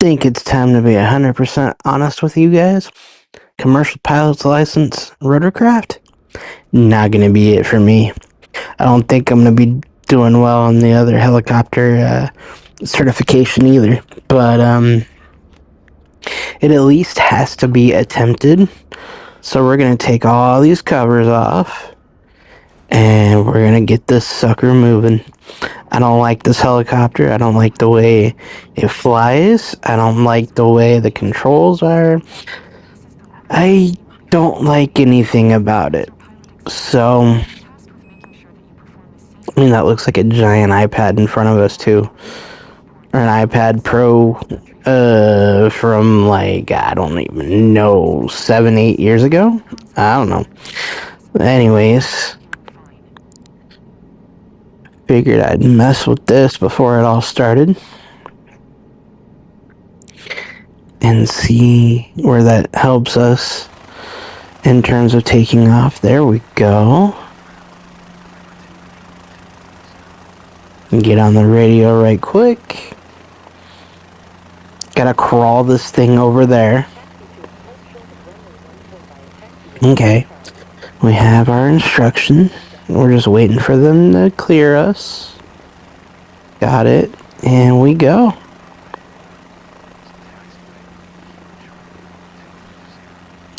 think it's time to be 100% honest with you guys. Commercial pilot's license, rotorcraft, not gonna be it for me. I don't think I'm gonna be doing well on the other helicopter certification either. But it at least has to be attempted. So we're gonna take all these covers off, and we're gonna get this sucker moving. I don't like this helicopter. I don't like the way it flies. I don't like the way the controls are. I don't like anything about it. So, I mean, that looks like a giant iPad in front of us, too. Or an iPad Pro, from like, I don't even know, 7, 8 years ago? I don't know. Anyways, figured I'd mess with this before it all started. And see where that helps us in terms of taking off. There we go. Get on the radio right quick. Gotta crawl this thing over there. Okay. We have our instruction. We're just waiting for them to clear us. Got it. And we go.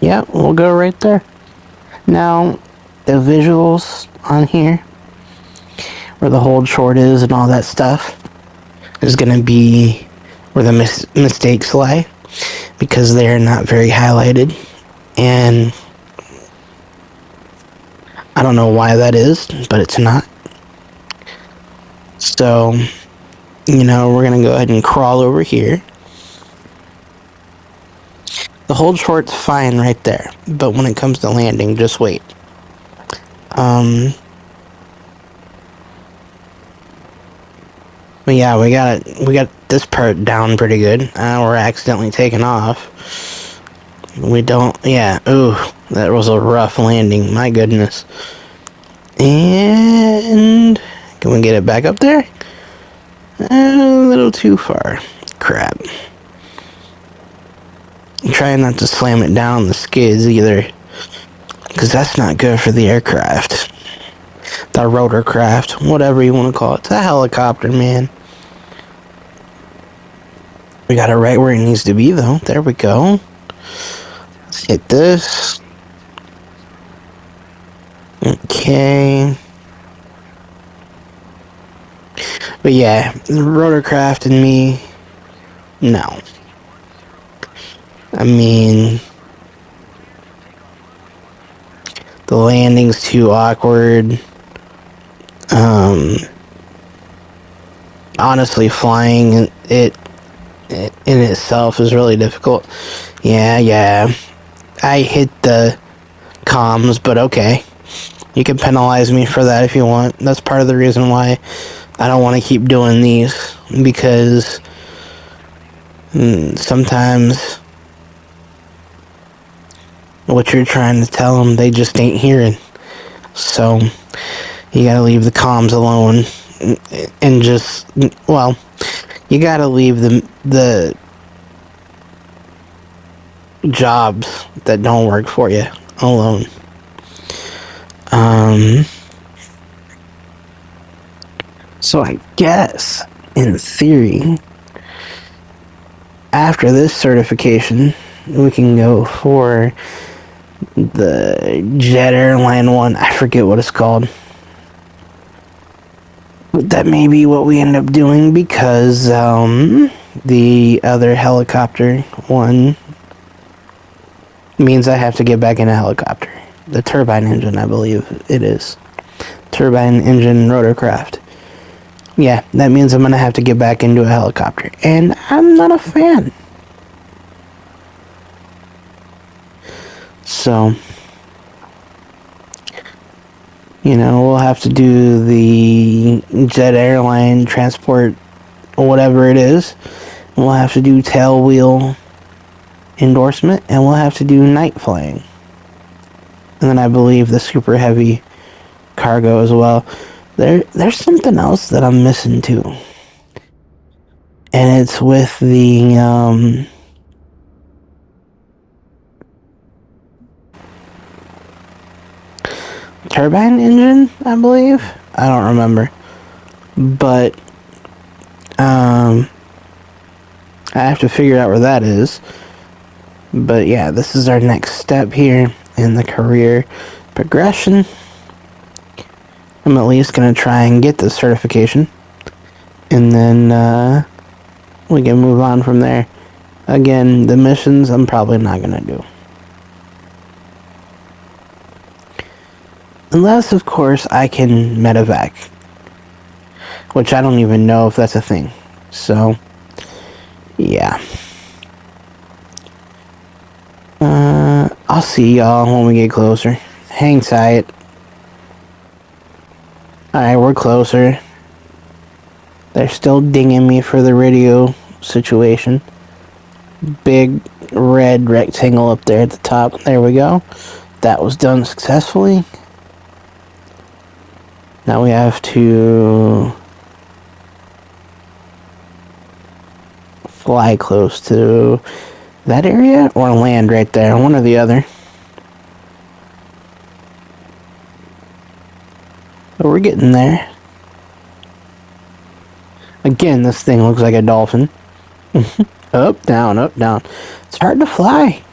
Yeah, we'll go right there. Now, the visuals on here, where the hold short is and all that stuff, is going to be where the mistakes lie, because they're not very highlighted. And I don't know why that is, but it's not. So, we're going to go ahead and crawl over here. The hold short's fine right there, but when it comes to landing, just wait. But yeah, we got this part down pretty good. We're accidentally taking off. We don't, yeah, ooh, that was a rough landing, my goodness. And, can we get it back up there? A little too far. Crap. I'm trying not to slam it down on the skids either, because that's not good for the aircraft. The rotorcraft, whatever you want to call it. It's a helicopter, man. We got it right where it needs to be, though. There we go. Let's hit this. Okay. But yeah, the rotorcraft and me, no. I mean, the landing's too awkward. Honestly, flying it in itself is really difficult. Yeah. I hit the comms, but okay. You can penalize me for that if you want. That's part of the reason why I don't want to keep doing these, because sometimes what you're trying to tell them, they just ain't hearing. So you gotta leave the comms alone and just, well, you gotta leave the jobs that don't work for you alone. So I guess, in theory, after this certification, we can go for the Jet Airline one. I forget what it's called. But that may be what we end up doing, because the other helicopter one means I have to get back in a helicopter. The turbine engine, I believe it is. Turbine engine rotorcraft. Yeah, that means I'm going to have to get back into a helicopter. And I'm not a fan. So, we'll have to do the Jet Airline transport, whatever it is. We'll have to do tail wheel endorsement, and we'll have to do night flying. And then I believe the super heavy cargo as well. There's something else that I'm missing too. and it's with the turbine engine, I believe. I don't remember, but I have to figure out where that is. But yeah, this is our next step here in the career progression. I'm at least gonna try and get this certification, and then we can move on from there. Again, the missions I'm probably not gonna do. Unless, of course, I can medevac. Which I don't even know if that's a thing. So, yeah. I'll see y'all when we get closer. Hang tight. Alright, we're closer. They're still dinging me for the radio situation. Big red rectangle up there at the top. There we go. That was done successfully. Now we have to fly close to that area or land right there. One or the other. But we're getting there. Again, this thing looks like a dolphin. Up, down, up, down. It's hard to fly.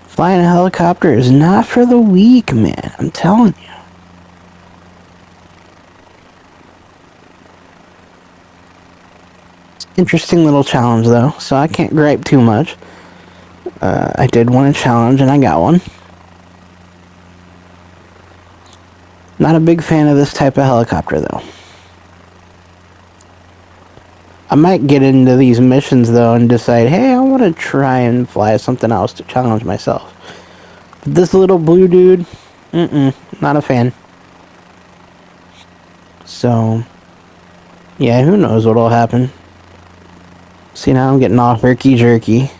Flying a helicopter is not for the weak, man. I'm telling you. Interesting little challenge, though, so I can't gripe too much. I did want a challenge, and I got one. Not a big fan of this type of helicopter, though. I might get into these missions, though, and decide, hey, I want to try and fly something else to challenge myself. But this little blue dude, not a fan. So, yeah, who knows what'll happen. See, now I'm getting off herky-jerky.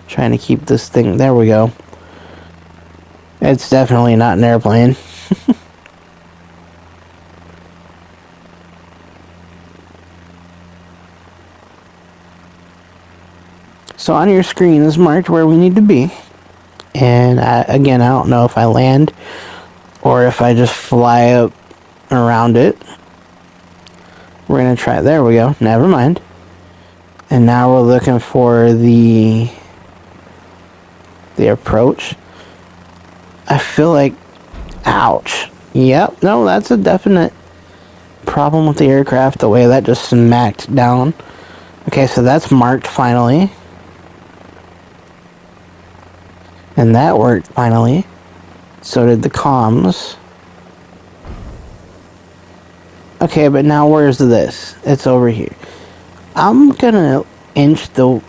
Trying to keep this thing... There we go. It's definitely not an airplane. So on your screen is marked where we need to be. And again, I don't know if I land or if I just fly up around it. We're going to try... There we go. Never mind. And now we're looking for the approach. I feel like... Ouch. Yep. No, that's a definite problem with the aircraft. The way that just smacked down. Okay, so that's marked finally. And that worked finally. So did the comms. Okay, but now where's this? It's over here. I'm gonna inch the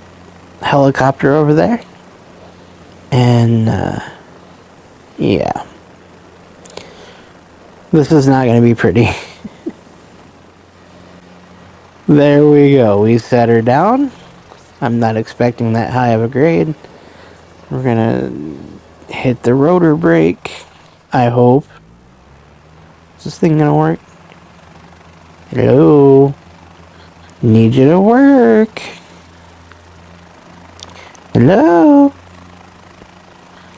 helicopter over there. And, yeah. This is not gonna be pretty. There we go. We set her down. I'm not expecting that high of a grade. We're gonna hit the rotor brake. I hope. Is this thing gonna work? Hello? Need you to work. Hello?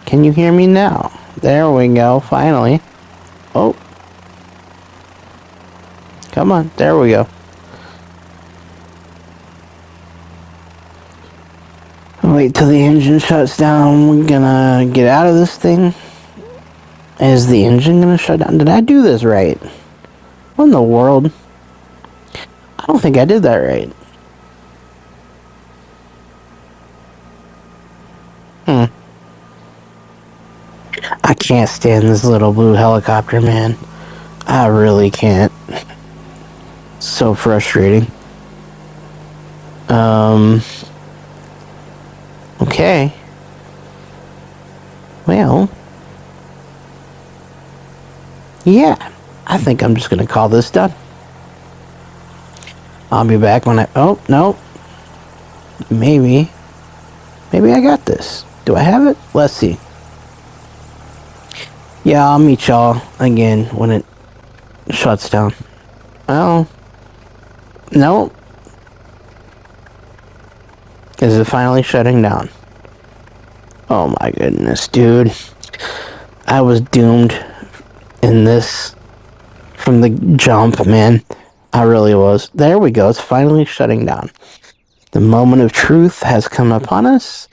Can you hear me now? There we go, finally. Oh. Come on, there we go. Wait till the engine shuts down. We're gonna get out of this thing. Is the engine gonna shut down? Did I do this right? What in the world? I don't think I did that right. I can't stand this little blue helicopter, man. I really can't. So frustrating. Okay. Well. Yeah. I think I'm just gonna call this done. I'll be back when I... Oh, no. Maybe. Maybe I got this. Do I have it? Let's see. Yeah, I'll meet y'all again when it shuts down. Well, No. Is it finally shutting down? Oh my goodness, dude. I was doomed in this from the jump, man. I really was. There we go. It's finally shutting down. The moment of truth has come upon us.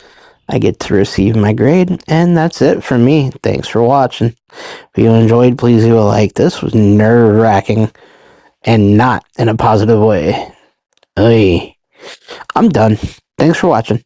I get to receive my grade, and that's it from me. Thanks for watching. If you enjoyed, please do a like. This was nerve-wracking, and not in a positive way. Hey, I'm done. Thanks for watching.